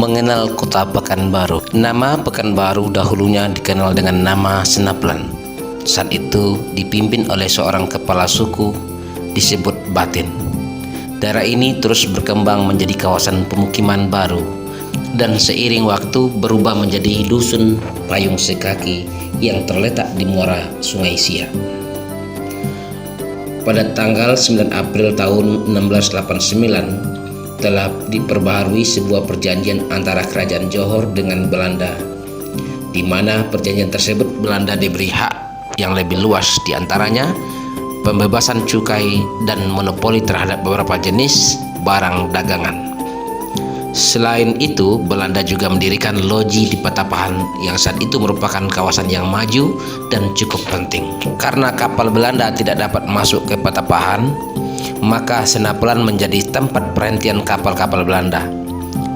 Mengenal kota Pekanbaru. Nama Pekanbaru dahulunya dikenal dengan nama Senaplan. Saat itu dipimpin oleh seorang kepala suku disebut Batin. Daerah ini terus berkembang menjadi kawasan pemukiman baru dan seiring waktu berubah menjadi dusun Payung Sekaki yang terletak di muara Sungai Siak. Pada tanggal 9 April tahun 1689 telah diperbaharui sebuah perjanjian antara Kerajaan Johor dengan Belanda, di mana perjanjian tersebut Belanda diberi hak yang lebih luas, diantaranya pembebasan cukai dan monopoli terhadap beberapa jenis barang dagangan. Selain itu, Belanda juga mendirikan loji di Patapahan yang saat itu merupakan kawasan yang maju dan cukup penting. Karena kapal Belanda tidak dapat masuk ke Patapahan, maka Senaplan menjadi tempat perhentian kapal-kapal Belanda.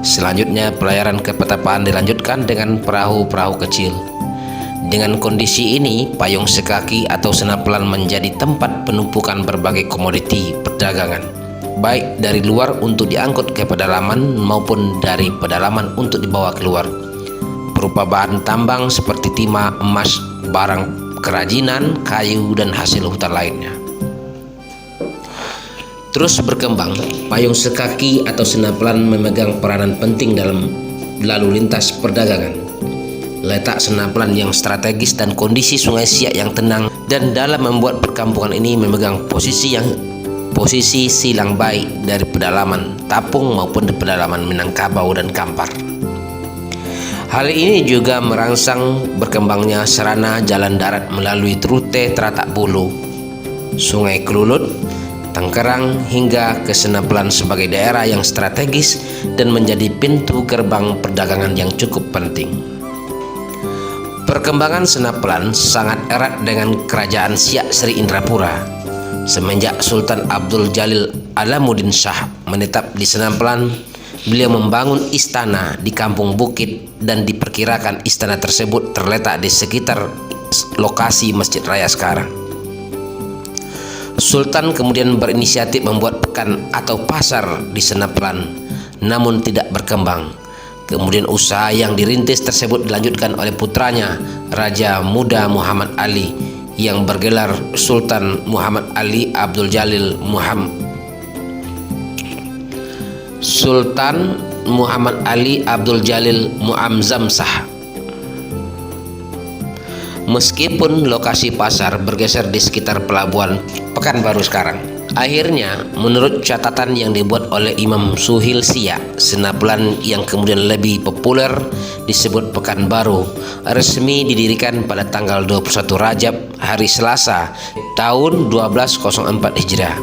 Selanjutnya pelayaran ke Patapahan dilanjutkan dengan perahu-perahu kecil. Dengan kondisi ini, Payung Sekaki atau Senaplan menjadi tempat penumpukan berbagai komoditi perdagangan, baik dari luar untuk diangkut ke pedalaman maupun dari pedalaman untuk dibawa keluar, berupa bahan tambang seperti timah, emas, barang kerajinan, kayu, dan hasil hutan lainnya. Terus berkembang, Payung Sekaki atau Senaplan memegang peranan penting dalam lalu lintas perdagangan. Letak Senaplan yang strategis dan kondisi Sungai Siak yang tenang dan dalam membuat perkampungan ini memegang posisi silang baik dari pedalaman Tapung maupun di pedalaman Minangkabau dan Kampar. Hal ini juga merangsang berkembangnya sarana jalan darat melalui rute Teratak Bulu, Sungai Kelulut, Tangkerang hingga ke Senaplan sebagai daerah yang strategis dan menjadi pintu gerbang perdagangan yang cukup penting. Perkembangan Senaplan sangat erat dengan kerajaan Siak Sri Indrapura. Semenjak Sultan Abdul Jalil Alamuddin Shah menetap di Senaplan, beliau membangun istana di Kampung Bukit dan diperkirakan istana tersebut terletak di sekitar lokasi Masjid Raya sekarang. Sultan kemudian berinisiatif membuat pekan atau pasar di Senaplan, namun tidak berkembang. Kemudian usaha yang dirintis tersebut dilanjutkan oleh putranya, Raja Muda Muhammad Ali, yang bergelar Sultan Muhammad Ali Abdul Jalil Muazzam Shah. Meskipun lokasi pasar bergeser di sekitar pelabuhan Pekanbaru sekarang, akhirnya menurut catatan yang dibuat oleh Imam Suhil Siak, Senaplan yang kemudian lebih populer disebut Pekanbaru resmi didirikan pada tanggal 21 Rajab hari Selasa tahun 1204 Hijriah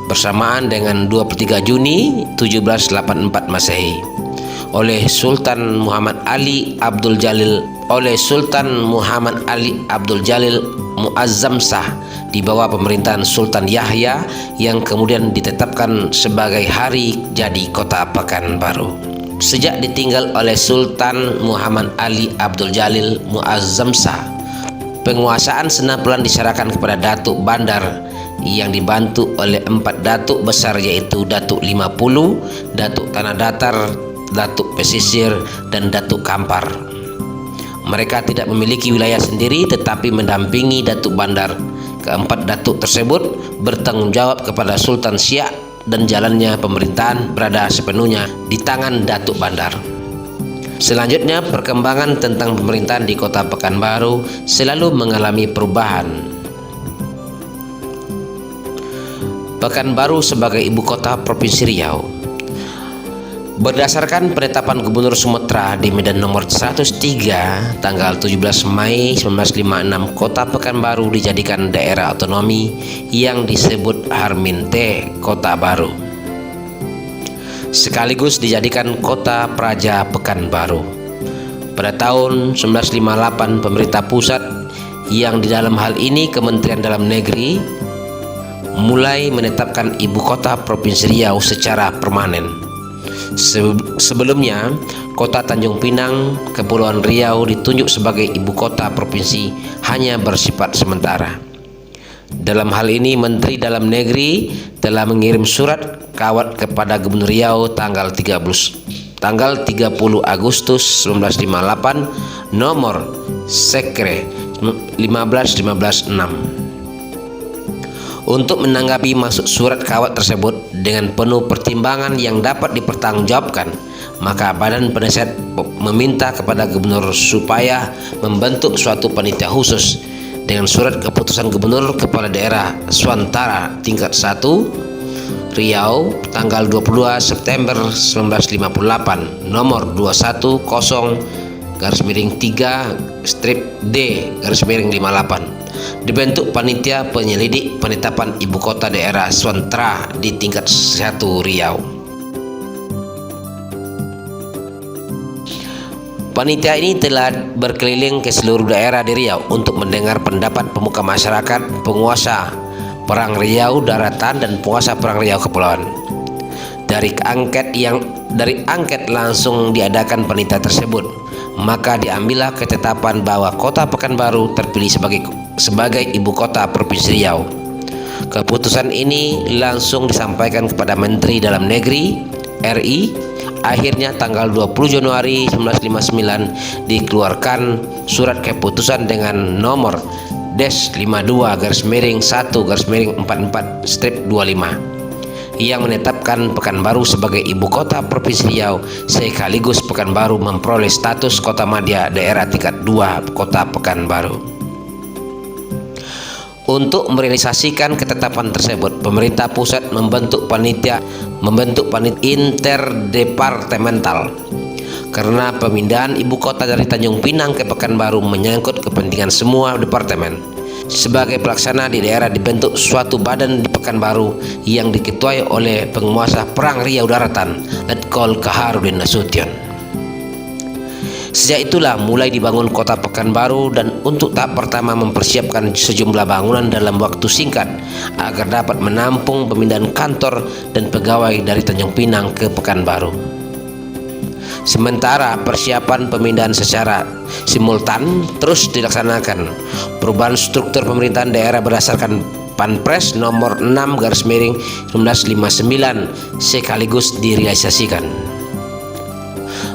bersamaan dengan 23 Juni 1784 Masehi oleh Sultan Muhammad Ali Abdul Jalil Muazzam Shah di bawah pemerintahan Sultan Yahya yang kemudian ditetapkan sebagai hari jadi kota Pekanbaru. Sejak ditinggal oleh Sultan Muhammad Ali Abdul Jalil Muazzam Shah, penguasaan Senaplan diserahkan kepada Datuk Bandar yang dibantu oleh 4 datuk besar, yaitu Datuk 50, Datuk Tanah Datar, Datuk Pesisir, dan Datuk Kampar. Mereka tidak memiliki wilayah sendiri tetapi mendampingi Datuk Bandar. Keempat datuk tersebut bertanggung jawab kepada Sultan Siak dan jalannya pemerintahan berada sepenuhnya di tangan Datuk Bandar. Selanjutnya, perkembangan tentang pemerintahan di kota Pekanbaru selalu mengalami perubahan. Pekanbaru sebagai ibu kota Provinsi Riau. Berdasarkan penetapan Gubernur Sumatera di Medan nomor 103 tanggal 17 Mei 1956, kota Pekanbaru dijadikan daerah otonomi yang disebut Harminte Kota Baru, sekaligus dijadikan kota Praja Pekanbaru. Pada tahun 1958, pemerintah pusat yang di dalam hal ini Kementerian Dalam Negeri mulai menetapkan ibu kota Provinsi Riau secara permanen. Sebelumnya, kota Tanjung Pinang, Kepulauan Riau ditunjuk sebagai ibu kota provinsi hanya bersifat sementara. Dalam hal ini, Menteri Dalam Negeri telah mengirim surat kawat kepada Gubernur Riau tanggal 13 tanggal 30 Agustus 1958 nomor Sekre 15156. Untuk menanggapi masuk surat kawat tersebut dengan penuh pertimbangan yang dapat dipertanggungjawabkan, maka Badan Penasihat meminta kepada Gubernur supaya membentuk suatu panitia khusus dengan surat keputusan Gubernur Kepala Daerah Swantara tingkat 1 Riau tanggal 22 September 1958 nomor 210-3/D/58 dibentuk panitia penyelidik penetapan ibu kota daerah Swantara di tingkat 1 Riau. Panitia ini telah berkeliling ke seluruh daerah di Riau untuk mendengar pendapat pemuka masyarakat, penguasa Perang Riau Daratan dan penguasa Perang Riau Kepulauan. Dari angket langsung diadakan panitia tersebut, maka diambillah ketetapan bahwa Kota Pekanbaru terpilih sebagai ibu kota Provinsi Riau. Keputusan ini langsung disampaikan kepada Menteri Dalam Negeri RI. Akhirnya tanggal 20 Januari 1959 dikeluarkan surat keputusan dengan nomor Des-52-1-44-25 yang menetapkan Pekanbaru sebagai ibu kota Provinsi Riau, sekaligus Pekanbaru memperoleh status kota madya daerah tingkat 2 Kota Pekanbaru. Untuk merealisasikan ketetapan tersebut, pemerintah pusat membentuk panitia interdepartemental karena pemindahan ibu kota dari Tanjung Pinang ke Pekanbaru menyangkut kepentingan semua departemen. Sebagai pelaksana di daerah dibentuk suatu badan di Pekanbaru yang diketuai oleh penguasa Perang Riau Daratan, Letkol Kaharudin Nasution. Sejak itulah mulai dibangun kota Pekanbaru, dan untuk tahap pertama mempersiapkan sejumlah bangunan dalam waktu singkat agar dapat menampung pemindahan kantor dan pegawai dari Tanjung Pinang ke Pekanbaru. Sementara persiapan pemindahan secara simultan terus dilaksanakan, perubahan struktur pemerintahan daerah berdasarkan Panpres nomor 6/1959 sekaligus direalisasikan.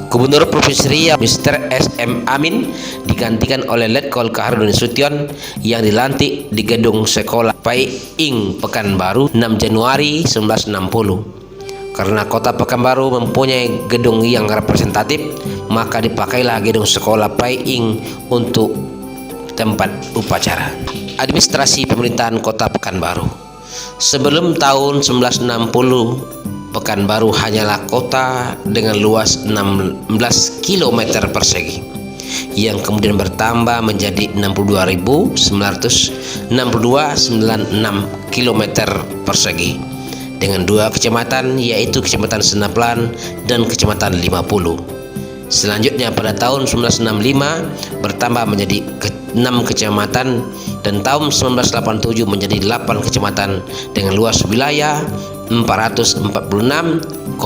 Gubernur Provinsi Riau Mr. S.M. Amin digantikan oleh Letkol Kaharudin Nasution yang dilantik di gedung Sekolah Pai Ing Pekanbaru 6 Januari 1960. Karena kota Pekanbaru mempunyai gedung yang representatif, maka dipakailah gedung Sekolah Pai Ing untuk tempat upacara. Administrasi pemerintahan kota Pekanbaru. Sebelum tahun 1960, Pekanbaru hanyalah kota dengan luas 16 km persegi yang kemudian bertambah menjadi 62.962,96 km persegi dengan 2 kecamatan, yaitu Kecamatan Senaplan dan Kecamatan 50. Selanjutnya pada tahun 1965 bertambah menjadi 6 kecamatan dan tahun 1987 menjadi 8 kecamatan dengan luas wilayah 446,50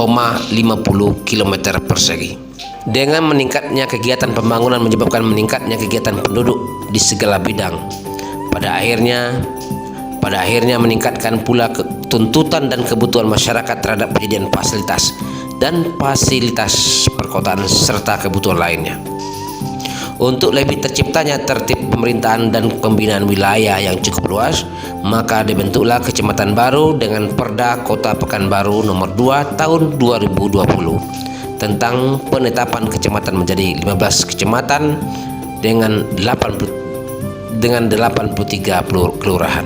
km persegi. Dengan meningkatnya kegiatan pembangunan menyebabkan meningkatnya kegiatan penduduk di segala bidang. Pada akhirnya meningkatkan pula tuntutan dan kebutuhan masyarakat terhadap penyediaan fasilitas perkotaan serta kebutuhan lainnya. Untuk lebih terciptanya tertib pemerintahan dan pembinaan wilayah yang cukup luas, maka dibentuklah Kecamatan Baru dengan Perda Kota Pekanbaru nomor 2 tahun 2020 tentang penetapan kecamatan menjadi 15 kecamatan dengan 83 kelurahan.